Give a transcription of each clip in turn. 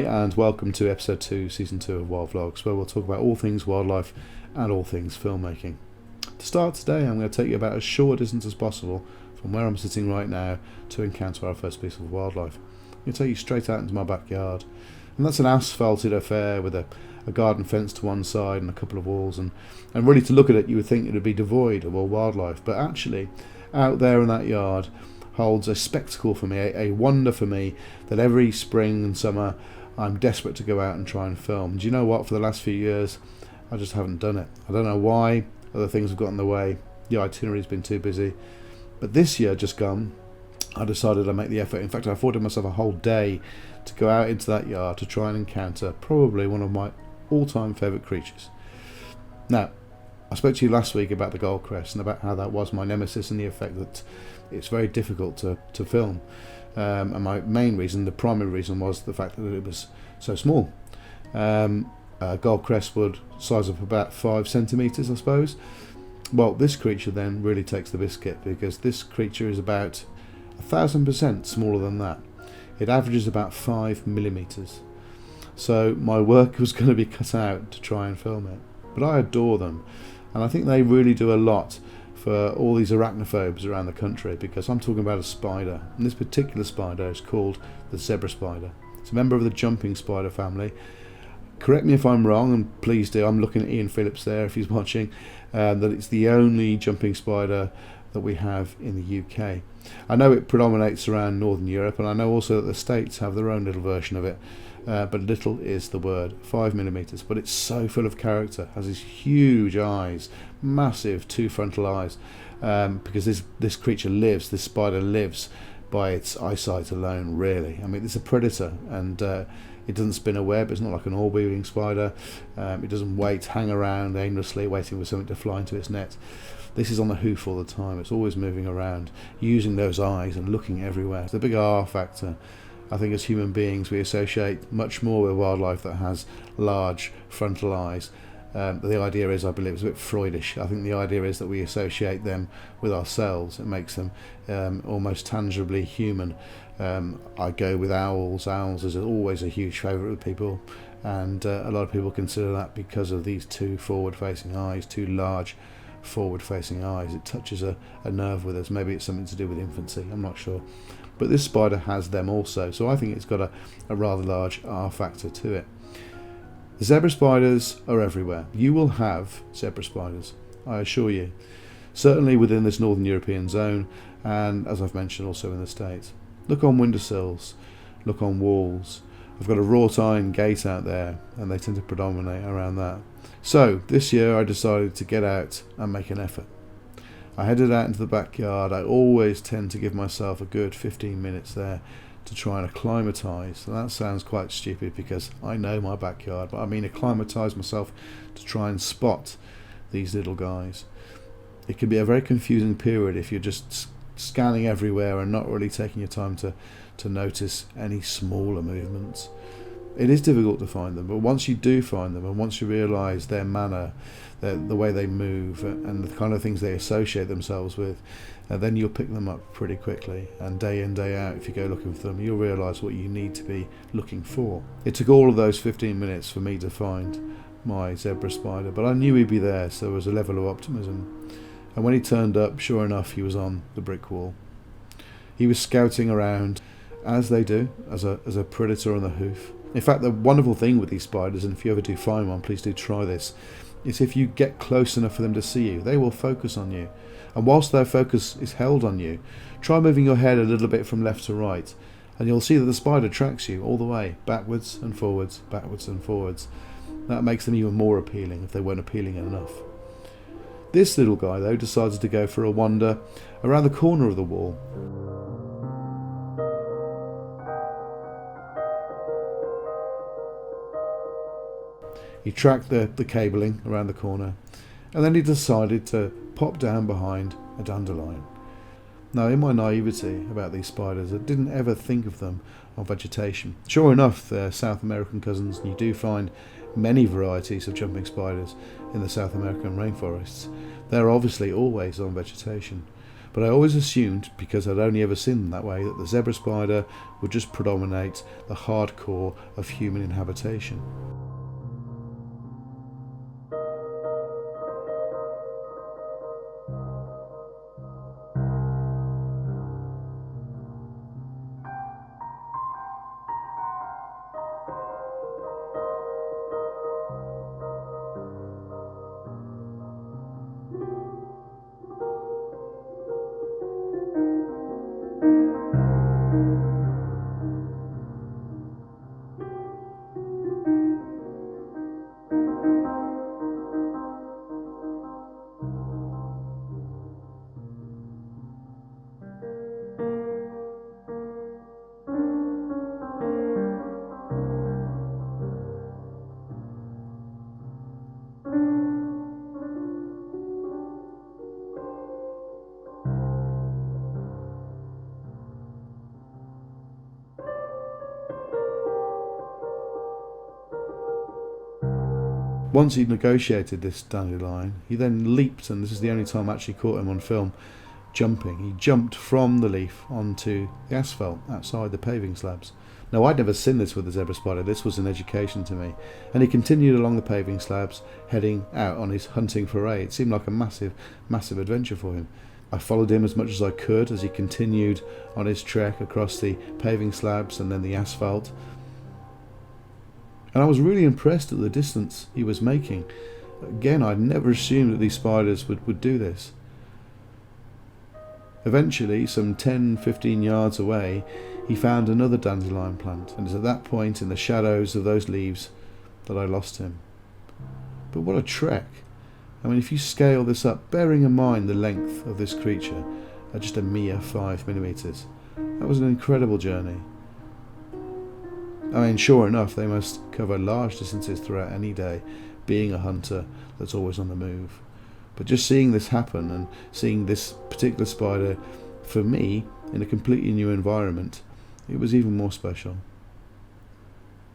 Hi and welcome to episode 2, season 2 of Wild Vlogs, where we'll talk about all things wildlife and all things filmmaking. To start today, I'm going to take you about as short a distance as possible from where I'm sitting right now to encounter our first piece of wildlife. I'm going to take you straight out into my backyard, and that's an asphalted affair with a garden fence to one side and a couple of walls, and really to look at it you would think it would be devoid of all wildlife, but actually out there in that yard holds a spectacle for me, a wonder for me that every spring and summer I'm desperate to go out and try and film. Do you know what? For the last few years I just haven't done it. I don't know why. Other things have got in the way. The itinerary's been too busy. But this year just gone, I decided I'd make the effort. In fact, I afforded myself a whole day to go out into that yard to try and encounter probably one of my all-time favourite creatures. Now, I spoke to you last week about the goldcrest and about how that was my nemesis and the effect that it's very difficult to film. And my main reason, the primary reason, was the fact that it was so small. Goldcrest would size up about 5 centimetres, I suppose. Well, this creature then really takes the biscuit, because this creature is about 1,000% smaller than that. It averages about 5 millimetres. So my work was going to be cut out to try and film it. But I adore them, and I think they really do a lot for all these arachnophobes around the country, because I'm talking about a spider, and this particular spider is called the zebra spider. It's a member of the jumping spider family. Correct me if I'm wrong, and please do. I'm looking at Ian Phillips there if he's watching, that it's the only jumping spider that we have in the UK. I know it predominates around Northern Europe, and I know also that the States have their own little version of it, but little is the word, 5 millimetres, but it's so full of character, has these huge eyes, massive 2 frontal eyes, because this creature lives, this spider lives by its eyesight alone, really. I mean, it's a predator, and it doesn't spin a web. It's not like an orb-weaving spider. It doesn't hang around aimlessly waiting for something to fly into its net. This is on the hoof all the time. It's always moving around, using those eyes and looking everywhere. It's the big R factor. I think as human beings we associate much more with wildlife that has large frontal eyes. The idea is, I believe, it's a bit Freudish. I think the idea is that we associate them with ourselves. It makes them almost tangibly human. I go with owls. Owls is always a huge favourite with people, and a lot of people consider that because of these 2 forward-facing eyes, 2 large forward-facing eyes. It touches a nerve with us. Maybe it's something to do with infancy, I'm not sure. But this spider has them also, so I think it's got a rather large R factor to it. The zebra spiders are everywhere. You will have zebra spiders, I assure you. Certainly within this Northern European zone, and as I've mentioned, also in the States. Look on windowsills, look on walls. I've got a wrought iron gate out there, and they tend to predominate around that. So this year I decided to get out and make an effort. I headed out into the backyard. I always tend to give myself a good 15 minutes there to try and acclimatise. And that sounds quite stupid because I know my backyard, but I mean acclimatise myself to try and spot these little guys. It can be a very confusing period if you're just scanning everywhere and not really taking your time to notice any smaller movements. It is difficult to find them, but once you do find them, and once you realise their manner, the way they move, and the kind of things they associate themselves with, then you'll pick them up pretty quickly. And day in, day out, if you go looking for them, you'll realise what you need to be looking for. It took all of those 15 minutes for me to find my zebra spider, but I knew he'd be there, so there was a level of optimism. And when he turned up, sure enough, he was on the brick wall. He was scouting around, as they do, as a predator on the hoof. In fact, the wonderful thing with these spiders, and if you ever do find one, please do try this, is if you get close enough for them to see you, they will focus on you. And whilst their focus is held on you, try moving your head a little bit from left to right, and you'll see that the spider tracks you all the way, backwards and forwards, backwards and forwards. That makes them even more appealing if they weren't appealing enough. This little guy, though, decided to go for a wander around the corner of the wall. He tracked the cabling around the corner, and then he decided to pop down behind a dandelion. Now, in my naivety about these spiders, I didn't ever think of them on vegetation. Sure enough, they're South American cousins, and you do find many varieties of jumping spiders in the South American rainforests. They're obviously always on vegetation. but I always assumed, because I'd only ever seen them that way, that the zebra spider would just predominate the hardcore of human inhabitation. Once he'd negotiated this dandelion, he then leaped, and this is the only time I actually caught him on film, jumping. He jumped from the leaf onto the asphalt outside the paving slabs. Now, I'd never seen this with the zebra spider. This was an education to me. And he continued along the paving slabs, heading out on his hunting foray. It seemed like a massive, massive adventure for him. I followed him as much as I could as he continued on his trek across the paving slabs and then the asphalt. And I was really impressed at the distance he was making. Again, I'd never assumed that these spiders would do this. Eventually, some 10-15 yards away, he found another dandelion plant, and it's at that point in the shadows of those leaves that I lost him. But what a trek! I mean, if you scale this up, bearing in mind the length of this creature at just a mere 5mm, that was an incredible journey. I mean, sure enough, they must cover large distances throughout any day, being a hunter that's always on the move. But just seeing this happen and seeing this particular spider, for me, in a completely new environment, it was even more special.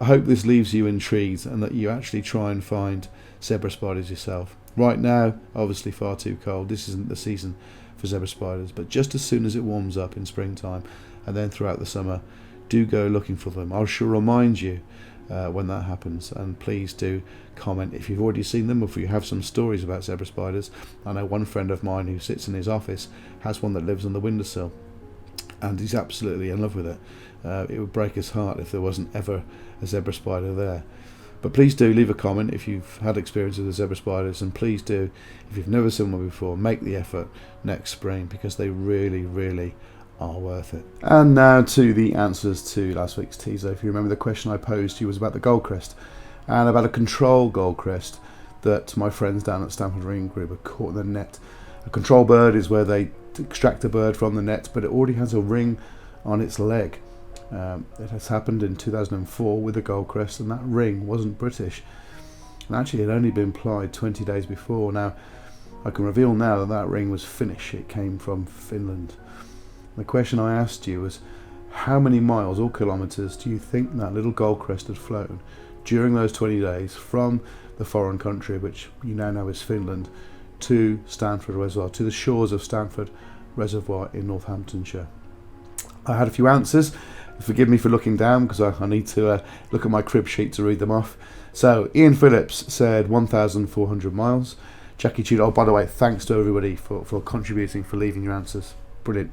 I hope this leaves you intrigued and that you actually try and find zebra spiders yourself. Right now, obviously far too cold. This isn't the season for zebra spiders, but just as soon as it warms up in springtime and then throughout the summer, do go looking for them. I shall remind you when that happens, and please do comment if you've already seen them or if you have some stories about zebra spiders. I know one friend of mine who sits in his office has one that lives on the windowsill, and he's absolutely in love with it. It would break his heart if there wasn't ever a zebra spider there. But please do leave a comment if you've had experiences with zebra spiders, and please do, if you've never seen one before, make the effort next spring, because they really, really are worth it. And now to the answers to last week's teaser. If you remember, the question I posed to you was about the goldcrest, and about a control goldcrest that my friends down at Stanford Ring Group have caught in the net. A control bird is where they extract a bird from the net, but it already has a ring on its leg. It has happened in 2004 with the goldcrest, and that ring wasn't British, and actually it had only been plied 20 days before. Now, I can reveal now that that ring was Finnish. It came from Finland. The question I asked you was, how many miles or kilometres do you think that little goldcrest had flown during those 20 days from the foreign country, which you now know is Finland, to Stanford Reservoir, to the shores of Stanford Reservoir in Northamptonshire? I had a few answers. Forgive me for looking down, because I need to look at my crib sheet to read them off. So Ian Phillips said 1,400 miles. Jackie Tudor, oh, by the way, thanks to everybody for contributing, for leaving your answers. Brilliant.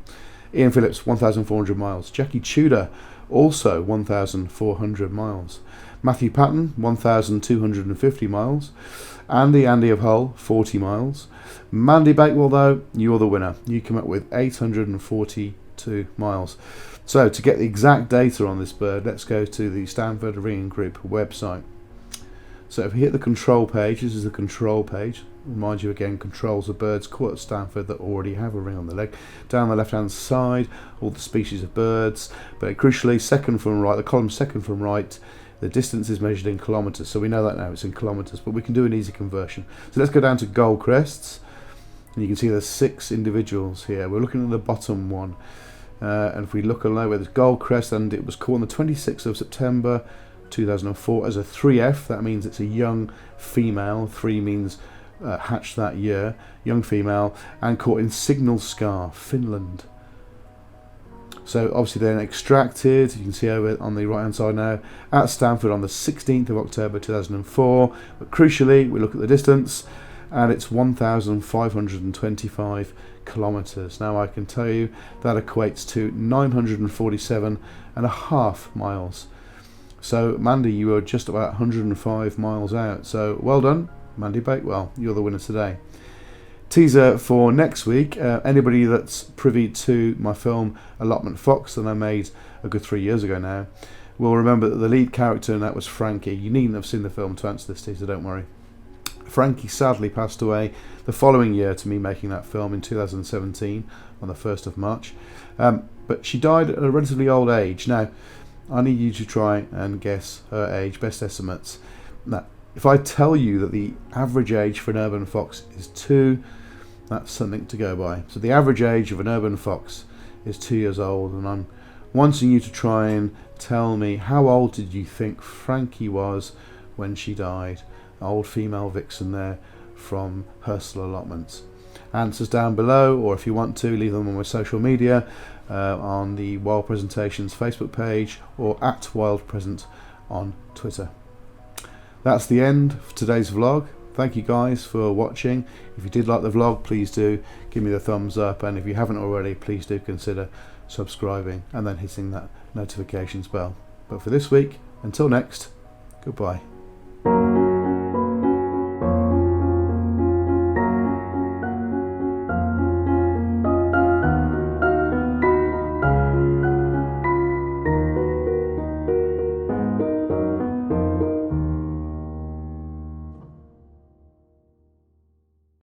Ian Phillips, 1,400 miles. Jackie Tudor, also 1,400 miles. Matthew Patton, 1,250 miles. Andy of Hull, 40 miles. Mandy Bakewell, though, you're the winner. You come up with 842 miles. So to get the exact data on this bird, let's go to the Stanford Ring Group website. So if we hit the control page, this is the control page. Remind you again, controls of birds caught at Stanford that already have a ring on the leg. Down the left hand side, all the species of birds, but crucially, second from right, the column second from right, the distance is measured in kilometres, so we know that now, it's in kilometres, but we can do an easy conversion. So let's go down to goldcrests, and you can see there's 6 individuals here. We're looking at the bottom one, and if we look along where there's goldcrest, and it was caught on the 26th of September 2004 as a 3F. That means it's a young female. 3 means hatched that year, young female, and caught in Signal Scar, Finland. So obviously then extracted, you can see over on the right hand side now, at Stanford on the 16th of October 2004. But crucially, we look at the distance, and it's 1,525 kilometres. Now I can tell you that equates to 947.5 miles. So Mandy, you were just about 105 miles out. So well done, Mandy Bakewell, you're the winner today. Teaser for next week, anybody that's privy to my film Allotment Fox that I made a good 3 years ago now will remember that the lead character in that was Frankie. You needn't have seen the film to answer this teaser, don't worry. Frankie sadly passed away the following year to me making that film in 2017 on the 1st of March. But she died at a relatively old age. Now, I need you to try and guess her age, best estimates. Now, if I tell you that the average age for an urban fox is 2, that's something to go by. So the average age of an urban fox is 2 years old, and I'm wanting you to try and tell me, how old did you think Frankie was when she died? Old female vixen there from Herstal Allotments. Answers down below, or if you want to, leave them on my social media, on the Wild Presentations Facebook page, or at Wild Present on Twitter. That's the end of today's vlog. Thank you guys for watching. If you did like the vlog, please do give me the thumbs up, and if you haven't already, please do consider subscribing and then hitting that notifications bell. But for this week, until next, goodbye.